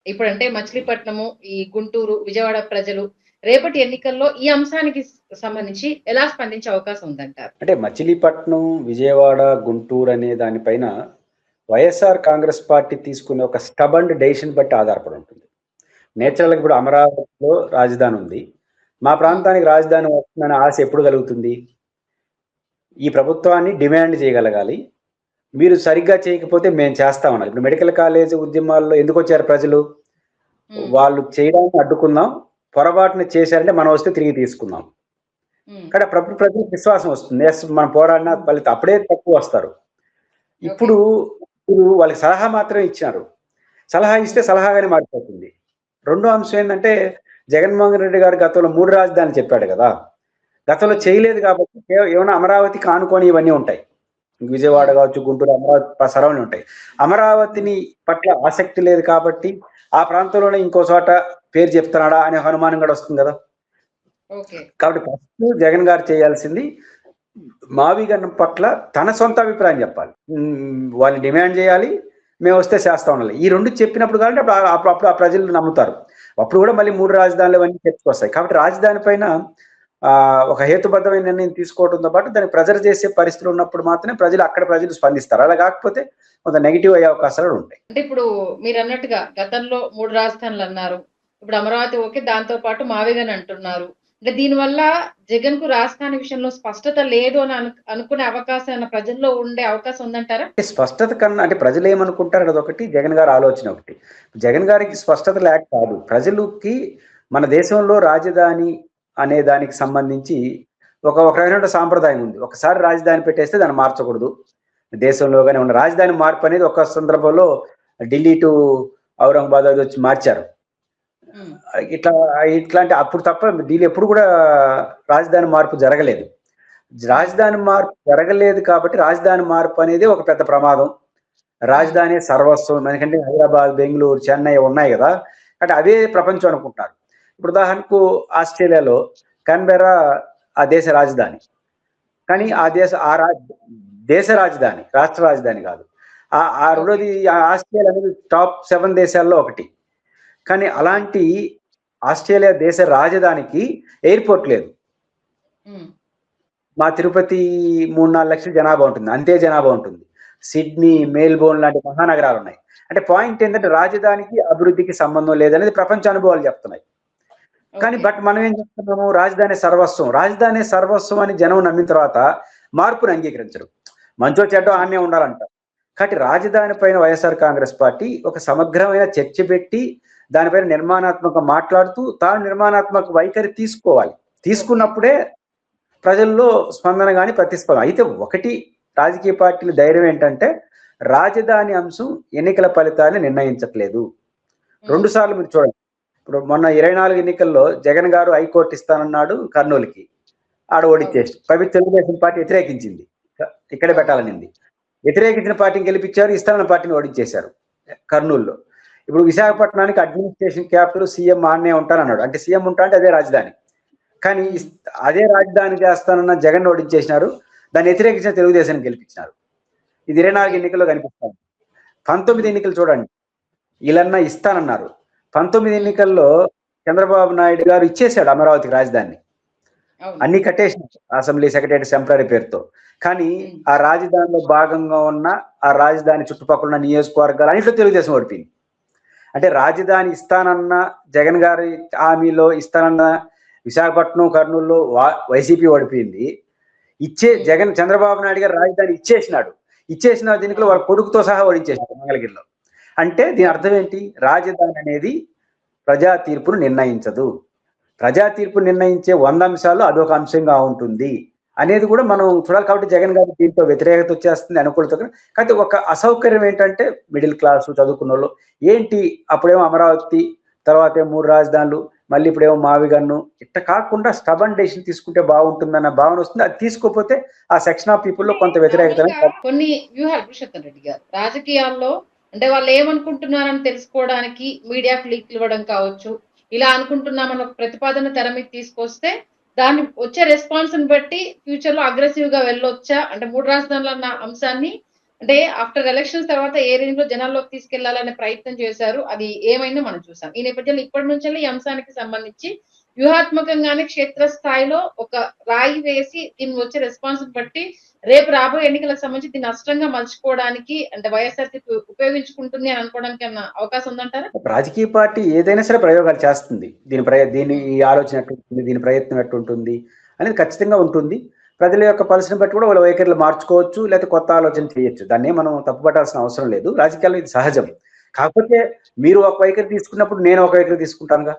ఇప్పుడంటే మచిలీపట్నము, ఈ గుంటూరు, విజయవాడ ప్రజలు రేపటి ఎన్నికల్లో ఈ అంశానికి సంబంధించి ఎలా స్పందించే అవకాశం ఉందంటారు? అంటే మచిలీపట్నం, విజయవాడ, గుంటూరు అనే దానిపైన వైఎస్ఆర్ కాంగ్రెస్ పార్టీ తీసుకునే ఒక స్టబండ్ డెసిషన్ బట్టి ఆధారపడి ఉంటుంది. నేచురల్‌గా ఇప్పుడు అమరావతిలో రాజధాని ఉంది. మా ప్రాంతానికి రాజధాని వస్తుందనే ఆశ ఎప్పుడు కలుగుతుంది? ఈ ప్రభుత్వాన్ని డిమాండ్ చేయగలగాలి. మీరు సరిగ్గా చేయకపోతే మేము చేస్తామన్నారు. ఇప్పుడు మెడికల్ కాలేజ్ ఉద్యమాల్లో ఎందుకొచ్చారు ప్రజలు? వాళ్ళు చేయడాన్ని అడ్డుకుందాం. పొరపాటున చేశారంటే మనం వస్తే తిరిగి తీసుకుందాం. కానీ ప్రజలకు విశ్వాసం వస్తుంది. ఎస్ మనం పోరాడిన ఫలితం అప్పుడే తక్కువ వస్తారు. ఇప్పుడు వాళ్ళకి సలహా మాత్రమే ఇచ్చారు. సలహా ఇస్తే సలహాగానే మారిపోతుంది. రెండో అంశం ఏంటంటే జగన్మోహన్ రెడ్డి గారు గతంలో 3 రాజధానులు చెప్పాడు కదా! గతంలో చేయలేదు కాబట్టి ఏమైనా అమరావతికి ఆనుకొని ఇవన్నీ ఉంటాయి. విజయవాడ కావచ్చు, గుంటూరు, అమరావతి సరౌండింగ్ ఉంటాయి. అమరావతిని పట్ల ఆసక్తి లేదు కాబట్టి ఆ ప్రాంతంలోనే ఇంకో చోట పేరు చెప్తున్నాడా అనే అనుమానం కూడా వస్తుంది కదా. కాబట్టి ఫస్ట్ జగన్ గారు చేయాల్సింది మావిగన్ పట్ల తన సొంత అభిప్రాయం చెప్పాలి. వాళ్ళని డిమాండ్ చేయాలి, మేము వస్తే చేస్తా ఉండాలి. ఈ రెండు చెప్పినప్పుడు కాబట్టి అప్పుడు ఆ ప్రజలు నమ్ముతారు. అప్పుడు కూడా మళ్ళీ 3 రాజధానులు అవన్నీ తెచ్చుకొస్తాయి. కాబట్టి రాజధాని పైన ఒక హేతుబద్ధమైన నిర్ణయం తీసుకోవడంతో పాటు దాన్ని ప్రెజర్ చేసే పరిస్థితులు ఉన్నప్పుడు మాత్రమే ప్రజలు స్పందిస్తారు. అలా కాకపోతే కొంత నెగిటివ్ అయ్యే అవకాశాలు ఉంటాయి. అంటే ఇప్పుడు మీరు అన్నట్టుగా గతంలో 3 రాజధానులు అన్నారు. ఇప్పుడు అమరావతి ఓకే, దాంతో పాటు మావిగన్ అంటున్నారు. అంటే దీనివల్ల జగన్ కు రాజధాని విషయంలో స్పష్టత లేదు అని అనుకునే అవకాశం ప్రజల్లో ఉండే అవకాశం ఉందంటారా? స్పష్టత కన్నా అంటే ప్రజలు ఏమనుకుంటారు అదొకటి, జగన్ గారి ఆలోచన ఒకటి. జగన్ గారికి స్పష్టత లేక కాదు, ప్రజలకి మన దేశంలో రాజధాని అనే దానికి సంబంధించి ఒక రకమైన సాంప్రదాయం ఉంది. ఒకసారి రాజధాని పెట్టేస్తే దాన్ని మార్చకూడదు. దేశంలోగానే ఉన్న రాజధాని మార్పు అనేది ఒక సందర్భంలో ఢిల్లీ టు ఔరంగాబాద్ అది వచ్చి మార్చారు. ఇట్లాంటి అప్పుడు తప్ప ఢిల్లీ ఎప్పుడు కూడా రాజధాని మార్పు జరగలేదు. రాజధాని మార్పు జరగలేదు కాబట్టి రాజధాని మార్పు అనేది ఒక పెద్ద ప్రమాదం. రాజధాని సర్వస్వం. ఎందుకంటే హైదరాబాద్, బెంగళూరు, చెన్నై ఉన్నాయి కదా, అంటే అవే ప్రపంచం అనుకుంటారు. ఇప్పుడు ఉదాహరణకు ఆస్ట్రేలియాలో కాన్బెర్రా ఆ దేశ రాజధాని. కానీ ఆ దేశ రాజధాని, రాష్ట్ర రాజధాని కాదు. ఆ రెండోది ఆస్ట్రేలియా అనేది టాప్ 7 దేశాల్లో ఒకటి. కానీ అలాంటి ఆస్ట్రేలియా దేశ రాజధానికి ఎయిర్పోర్ట్ లేదు. మా తిరుపతి 3-4 లక్షల జనాభా ఉంటుంది, అంతే జనాభా ఉంటుంది. సిడ్నీ, మెల్బోర్న్ లాంటి మహానగరాలు ఉన్నాయి. అంటే పాయింట్ ఏంటంటే రాజధానికి అభివృద్ధికి సంబంధం లేదనేది ప్రపంచ అనుభవాలు చెప్తున్నాయి. కానీ బట్ మనం ఏం చెప్తున్నాము, రాజధాని సర్వస్వం అని జనం నమ్మిన తర్వాత మార్పుని అంగీకరించరు. మంచో చెడ్డో ఆనే ఉండాలంటారు. కాబట్టి రాజధాని పైన వైఎస్ఆర్ కాంగ్రెస్ పార్టీ ఒక సమగ్రమైన చర్చ పెట్టి దానిపైన నిర్మాణాత్మకంగా మాట్లాడుతూ తాను నిర్మాణాత్మక వైఖరి తీసుకోవాలి. తీసుకున్నప్పుడే ప్రజల్లో స్పందన కానీ ప్రతిస్పందన. అయితే ఒకటి రాజకీయ పార్టీల ధైర్యం ఏంటంటే రాజధాని అంశం ఎన్నికల ఫలితాన్ని నిర్ణయించట్లేదు. 2 సార్లు మీరు చూడండి. ఇప్పుడు మొన్న 24 ఎన్నికల్లో జగన్ గారు హైకోర్టు ఇస్తానన్నాడు కర్నూలుకి, ఆడ ఓడిచ్చేసి తెలుగుదేశం పార్టీ వ్యతిరేకించింది, ఇక్కడే పెట్టాలనింది. వ్యతిరేకించిన పార్టీని గెలిపించారు, ఇస్తానన్న పార్టీని ఓడించేశారు కర్నూలులో. ఇప్పుడు విశాఖపట్నానికి అడ్మినిస్ట్రేషన్ క్యాపిటల్ సీఎం ఆన్నే ఉంటానన్నాడు. అంటే సీఎం ఉంటా అంటే అదే రాజధాని. కానీ అదే రాజధాని చేస్తానన్న జగన్ ఓడించేసినారు, దాన్ని వ్యతిరేకించిన తెలుగుదేశాన్ని గెలిపించినారు. ఇది 24 ఎన్నికల్లో కనిపిస్తాను. 19 ఎన్నికలు చూడండి, వీళ్ళన్నా ఇస్తానన్నారు. 19 ఎన్నికల్లో చంద్రబాబు నాయుడు గారు ఇచ్చేశాడు అమరావతికి రాజధాని, అన్ని కట్టేసినారు అసెంబ్లీ సెక్రటరీ టెంపరీ పేరుతో. కానీ ఆ రాజధానిలో భాగంగా ఉన్న ఆ రాజధాని చుట్టుపక్కల ఉన్న నియోజకవర్గాలు అన్నింటిలో తెలుగుదేశం ఓడిపోయింది. అంటే రాజధాని ఇస్తానన్న జగన్ గారి హామీలో ఇస్తానన్న విశాఖపట్నం, కర్నూలులో వైసీపీ ఓడిపోయింది. చంద్రబాబు నాయుడు గారు రాజధాని ఇచ్చేసిన దీనిలో వాళ్ళ కొడుకుతో సహా ఓడించేసినారు మంగళగిరిలో. అంటే దీని అర్థం ఏంటి, రాజధాని అనేది ప్రజా తీర్పును నిర్ణయించదు. ప్రజా తీర్పు నిర్ణయించే 100 అంశాల్లో అదొక అంశంగా ఉంటుంది అనేది కూడా మనం చూడాలి. కాబట్టి జగన్ గారి దీంతో వ్యతిరేకత వచ్చేస్తుంది, అనుకూలత. కాబట్టి ఒక అసౌకర్యం ఏంటంటే మిడిల్ క్లాస్ చదువుకున్న వాళ్ళు ఏంటి, అప్పుడేమో అమరావతి, తర్వాత 3 రాజధానులు, మళ్ళీ ఇప్పుడేమో మావిగన్ను, ఇట్ట కాకుండా స్టబన్ డెసిషన్ తీసుకుంటే బాగుంటుందన్న భావన వస్తుంది. అది తీసుకోకపోతే ఆ సెక్షన్ ఆఫ్ పీపుల్ లో కొంత వ్యతిరేకత. కొన్ని వ్యూహాలు పురుషోత్తం రెడ్డి గారు రాజకీయాల్లో అంటే వాళ్ళు ఏమనుకుంటున్నారని తెలుసుకోవడానికి మీడియాకు లీక్ ఇవ్వడం కావచ్చు, ఇలా అనుకుంటున్నామని ఒక ప్రతిపాదన తెర మీద తీసుకొస్తే దాన్ని వచ్చే రెస్పాన్స్ ని బట్టి ఫ్యూచర్ లో అగ్రెసివ్ గా వెళ్ళొచ్చా, అంటే 3 రాజధానులు అన్న అంశాన్ని అంటే ఆఫ్టర్ ఎలక్షన్స్ తర్వాత ఏ రేంజ్ లో జనాల్లోకి తీసుకెళ్లాలనే ప్రయత్నం చేశారు. అది ఏమైందో మనం చూసాం. ఈ నేపథ్యంలో ఇప్పటి నుంచే ఈ అంశానికి సంబంధించి వ్యూహాత్మకంగానే క్షేత్రస్థాయిలో ఒక రాయి వేసి దీన్ని వచ్చే రెస్పాన్స్ బట్టి రేపు రాబోయే ఎన్నికలకు సంబంధించి దీన్ని నష్టంగా మలుచుకోవడానికి అంటే వైఎస్ఆర్సీపీ ఉపయోగించుకుంటుంది అని అనుకోవడానికి ఏమన్నా అవకాశం ఉందంటారా? రాజకీయ పార్టీ ఏదైనా సరే ప్రయోగాలు చేస్తుంది. దీని ఈ ఆలోచన ఎట్టుంటుంది, దీని ప్రయత్నం ఎట్టుంటుంది అనేది ఖచ్చితంగా ఉంటుంది. ప్రజల యొక్క పల్స్‌ని బట్టి కూడా వాళ్ళ వైఖరులు మార్చుకోవచ్చు, లేకపోతే కొత్త ఆలోచన చేయొచ్చు. దాన్ని మనం తప్పుపట్టాల్సిన అవసరం లేదు. రాజకీయాల్లో ఇది సహజం. కాకపోతే మీరు ఒక వైఖరి తీసుకున్నప్పుడు నేను ఒక వైఖరి తీసుకుంటానుగా.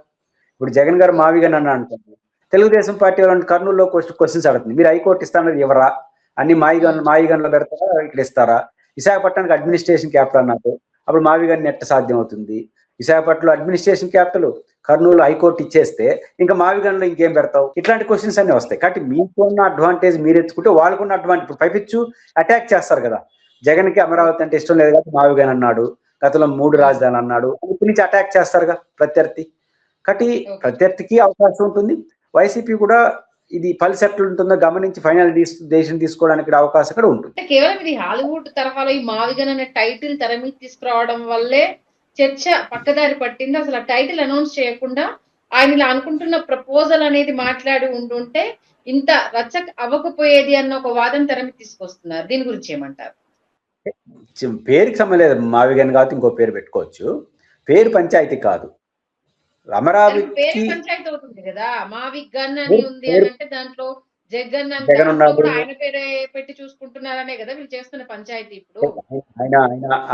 ఇప్పుడు జగన్ గారు మావిగా నన్ను అంటారు. తెలుగుదేశం పార్టీ వాళ్ళని కర్నూలులో క్వశ్చన్స్ అడుగుతుంది. మీరు హైకోర్టు ఇస్తానని ఇవ్వరా? అన్ని మాయిగన్లో పెడతారా? ఇక్కడ ఇస్తారా? విశాఖపట్నానికి అడ్మినిస్ట్రేషన్ క్యాపిటల్ అన్నారు. అప్పుడు మావిగాన్ని ఎట్ట సాధ్యం అవుతుంది? విశాఖపట్నంలో అడ్మినిస్ట్రేషన్ క్యాపిటల్, కర్నూలు హైకోర్టు ఇచ్చేస్తే ఇంకా మావిగన్లో ఇంకేం పెడతావు? ఇట్లాంటి క్వశ్చన్స్ అన్ని వస్తాయి. కాబట్టి మీకున్న అడ్వాంటేజ్ మీరు ఎత్తుకుంటే వాళ్ళకున్న అడ్వాంటేజ్ ఇప్పుడు పైపిచ్చు అటాక్ చేస్తారు కదా. జగన్ కి అమరావతి అంటే ఇష్టం లేదు కాబట్టి మావిగన్ అన్నాడు, గతంలో 3 రాజధానులు అన్నాడు. ఇప్పటి నుంచి అటాక్ చేస్తారుగా ప్రత్యర్థి. కాబట్టి ప్రత్యర్థికి అవకాశం ఉంటుంది. వైసీపీ కూడా ఇది పల్స్ ఎట్లా ఉంటుందో గమనించి ఫైనల్ డెసిషన్ తీసుకోవడానికి అవకాశం కూడా ఉంటుంది. కేవలం ఇది హాలీవుడ్ తరహాలో ఈ మావిగన్ అనే టైటిల్ తెర మీద తీసుకురావడం వల్లే చర్చ పక్కదారి పట్టింది. అసలు ఆ టైటిల్ అనౌన్స్ చేయకుండా ఆయన ఇలా అనుకుంటున్న ప్రపోజల్ అనేది మాట్లాడి ఉంటుంటే ఇంత రచ్చ అవ్వకపోయేది అన్న ఒక వాదన తెర మీద తీసుకొస్తున్నారు. దీని గురించి ఏమంటారు? పేరుకి సంబంధం లేదు. మావిగన్ కాబట్టి ఇంకో పేరు పెట్టుకోవచ్చు. పేరు పంచాయతీ కాదు. అమరావతి పంచాయతీ అవుతుంది కదా. మావిగన్ అని ఉంది అని అంటే దాంట్లో జగన్ ఆయన పేరే పెట్టి చూసుకుంటున్నారనే కదా వీళ్ళు చేస్తున్న పంచాయతీ. ఇప్పుడు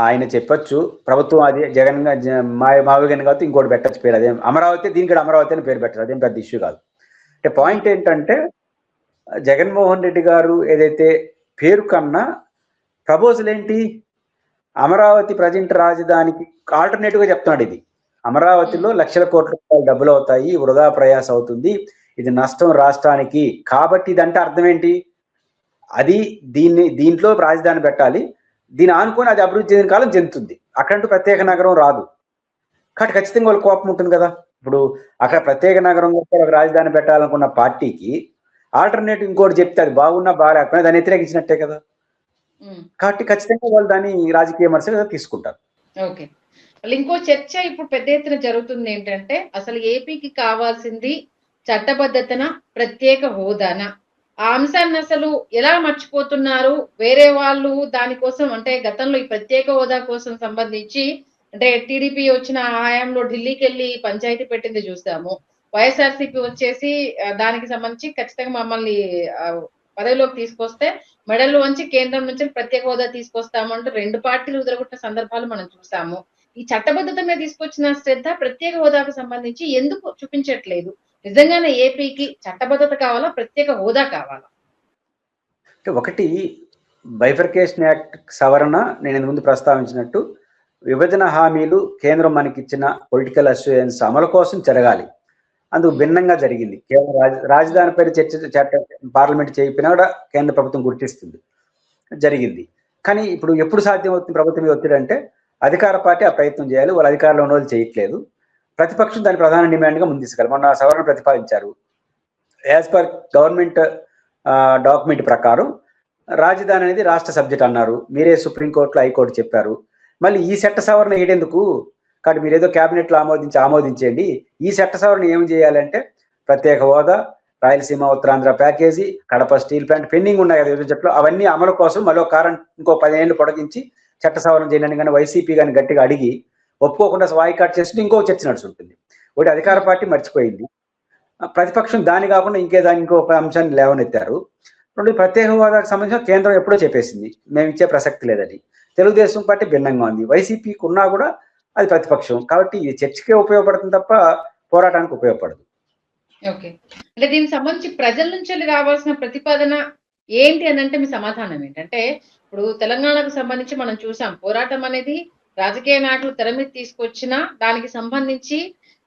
ఆయన చెప్పొచ్చు ప్రభుత్వం అది జగన్ మావిగన్ కాబట్టి ఇంకోటి పెట్టచ్చు పేరు. అదేం అమరావతి, దీనికి అమరావతి అని పేరు పెట్టారు. అదేం పెద్ద ఇష్యూ కాదు. అంటే పాయింట్ ఏంటంటే జగన్మోహన్ రెడ్డి గారు ఏదైతే పేరు కన్నా ప్రపోజల్ ఏంటి? అమరావతి ప్రజెంట్ రాజధానికి ఆల్టర్నేటివ్ గా చెప్తున్నాడు. ఇది అమరావతిలో లక్షల కోట్ల రూపాయలు డబ్బులు అవుతాయి, వృధా ప్రయాస అవుతుంది, ఇది నష్టం రాష్ట్రానికి. కాబట్టి ఇదంటే అర్థం ఏంటి? అది దీంట్లో రాజధాని పెట్టాలి, దీని ఆనుకొని అది అభివృద్ధి చెందిన కాలం చెందుతుంది, అక్కడంటూ ప్రత్యేక నగరం రాదు. కాబట్టి ఖచ్చితంగా వాళ్ళ కోపం ఉంటుంది కదా. ఇప్పుడు అక్కడ ప్రత్యేక నగరం ఒక రాజధాని పెట్టాలనుకున్న పార్టీకి ఆల్టర్నేటివ్ ఇంకోటి చెప్తే అది బాగున్నా బాగాలేకపోయినా దాన్ని వ్యతిరేకించినట్టే కదా. కాబట్టి ఖచ్చితంగా వాళ్ళు దాన్ని రాజకీయ విమర్శగా తీసుకుంటారు. ఓకే, ఇంకో చర్చ ఇప్పుడు పెద్ద ఎత్తున జరుగుతుంది ఏంటంటే అసలు ఏపీకి కావాల్సింది చట్టబద్ధతన, ప్రత్యేక హోదానా? ఆ అంశాన్ని అసలు ఎలా మర్చిపోతున్నారు వేరే వాళ్ళు? దానికోసం అంటే గతంలో ఈ ప్రత్యేక హోదా కోసం సంబంధించి అంటే టీడీపీ వచ్చిన హయాంలో ఢిల్లీకి వెళ్ళి పంచాయతీ పెట్టింది చూసాము. వైఎస్ఆర్సీపీ వచ్చేసి దానికి సంబంధించి ఖచ్చితంగా మమ్మల్ని పదవిలోకి తీసుకొస్తే మెడల్లో వంచి కేంద్రం నుంచి ప్రత్యేక హోదా తీసుకొస్తామంటూ 2 పార్టీలు ఉదరగొట్టిన సందర్భాలు మనం చూసాము. ఈ చట్టబద్ధత మీద తీసుకొచ్చిన శ్రద్ధ ప్రత్యేక హోదాకు సంబంధించి ఎందుకు చూపించట్లేదు? నిజంగానే ఏపీకి చట్టబద్ధత కావాలా, ప్రత్యేక హోదా కావాలా? ఒకటి బైఫర్కేషన్ యాక్ట్ సవరణ నేను ముందు ప్రస్తావించినట్టు విభజన హామీలు కేంద్రం మనకిచ్చిన పొలిటికల్ అష్యూరెన్స్ అమలు కోసం జరగాలి. అందుకు భిన్నంగా జరిగింది. కేవలం రాజధానిపై చట్ట పార్లమెంట్ చేయకపోయినా కూడా కేంద్ర ప్రభుత్వం గుర్తిస్తుంది జరిగింది. కానీ ఇప్పుడు ఎప్పుడు సాధ్యం అవుతుంది ప్రభుత్వం మీద ఒత్తిడి అంటే అధికార పార్టీ ఆ ప్రయత్నం చేయాలి. వాళ్ళు అధికారంలో ఉన్న వాళ్ళు చేయట్లేదు. ప్రతిపక్షం దాని ప్రధాన డిమాండ్గా ముందు తీసుకెళ్ళాలి. మొన్న సవరణ ప్రతిపాదించారు. యాజ్ పర్ గవర్నమెంట్ డాక్యుమెంట్ ప్రకారం రాజధాని అనేది రాష్ట్ర సబ్జెక్ట్ అన్నారు. మీరే సుప్రీంకోర్టులో హైకోర్టు చెప్పారు. మళ్ళీ ఈ చట్ట సవరణ ఏడెందుకు? కాబట్టి మీరు ఏదో క్యాబినెట్లో ఆమోదించండి. ఈ చట్ట సవరణ ఏం చేయాలంటే ప్రత్యేక హోదా, Rayalaseema Uttarandhra package, Kadapa steel plant pending ఉన్నాయి కదా బడ్జెట్లో, అవన్నీ అమలు కోసం మరో ఇంకో 10 ఏళ్ళు పొడిగించి చట్ట సవరణ చేయండి కానీ వైసీపీ కానీ గట్టిగా అడిగి ఒప్పుకోకుండా వాయికాట్ చేస్తుంటే ఇంకో చర్చ నడుస్తుంటుంది. ఒకటి అధికార పార్టీ మర్చిపోయింది, ప్రతిపక్షం దాని కాకుండా ఇంకొక అంశాన్ని లేవనెత్తారు. రెండు ప్రత్యేక హోదాకు సంబంధించిన కేంద్రం ఎప్పుడో చెప్పేసింది మేము ఇచ్చే ప్రసక్తి లేదని. తెలుగుదేశం పార్టీ భిన్నంగా ఉంది. వైసీపీకి ఉన్నా కూడా అది ప్రతిపక్షం. కాబట్టి ఇది చర్చకే ఉపయోగపడుతుంది తప్ప పోరాటానికి ఉపయోగపడదు. ఓకే, అంటే దీనికి సంబంధించి ప్రజల నుంచి రావాల్సిన ప్రతిపాదన ఏంటి అని అంటే మీ సమాధానం ఏంటంటే ఇప్పుడు తెలంగాణకు సంబంధించి మనం చూసాం పోరాటం అనేది రాజకీయ నాయకులు తెర మీద తీసుకొచ్చినా దానికి సంబంధించి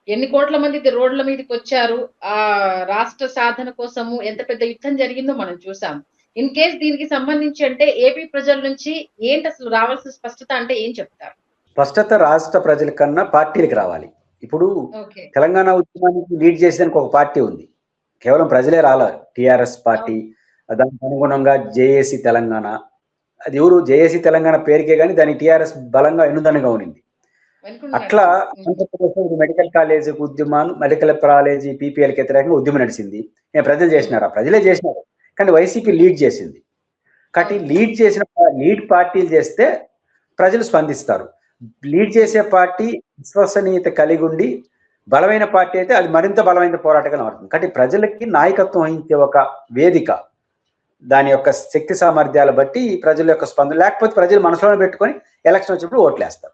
ఎన్ని కోట్ల మంది రోడ్ల మీదకి వచ్చారు, ఆ రాష్ట్ర సాధన కోసము ఎంత పెద్ద యుద్ధం జరిగిందో మనం చూసాం. ఇన్ కేస్ దీనికి సంబంధించి అంటే ఏపీ ప్రజల నుంచి ఏంటి అసలు రావాల్సిన స్పష్టత అంటే ఏం చెప్తారు? స్పష్టత రాష్ట్ర ప్రజల కన్నా పార్టీలకు రావాలి. ఇప్పుడు తెలంగాణ ఉద్యమానికి లీడ్ చేసేదానికి ఒక పార్టీ ఉంది, కేవలం ప్రజలే రాలేదు. టిఆర్ఎస్ పార్టీ, దానికి అనుగుణంగా జేఏసీ తెలంగాణ, అది ఎవరు జేఏసీ తెలంగాణ పేరుకే కానీ దానికి టీఆర్ఎస్ బలంగా ఎన్నుదనగా ఉన్నింది. అట్లా ఆంధ్రప్రదేశ్ మెడికల్ కాలేజ్ ఉద్యమాలు, మెడికల్ కాలేజీ పీపీఎల్కి వ్యతిరేకంగా ఉద్యమం నడిచింది. ప్రజలు చేసినారు, ప్రజలే చేసినారు, కానీ వైసీపీ లీడ్ చేసింది. కాబట్టి లీడ్ పార్టీలు చేస్తే ప్రజలు స్పందిస్తారు. లీడ్ చేసే పార్టీ విశ్వసనీయత కలిగి ఉండి బలమైన పార్టీ అయితే అది మరింత బలమైన పోరాటంగా మారుతుంది. కాబట్టి ప్రజలకి నాయకత్వం వహించే ఒక వేదిక, దాని యొక్క శక్తి సామర్థ్యాలు బట్టి ప్రజల యొక్క స్పందన, లేకపోతే ప్రజలు మనసులో పెట్టుకొని ఎలక్షన్ వచ్చినప్పుడు ఓట్లేస్తారు.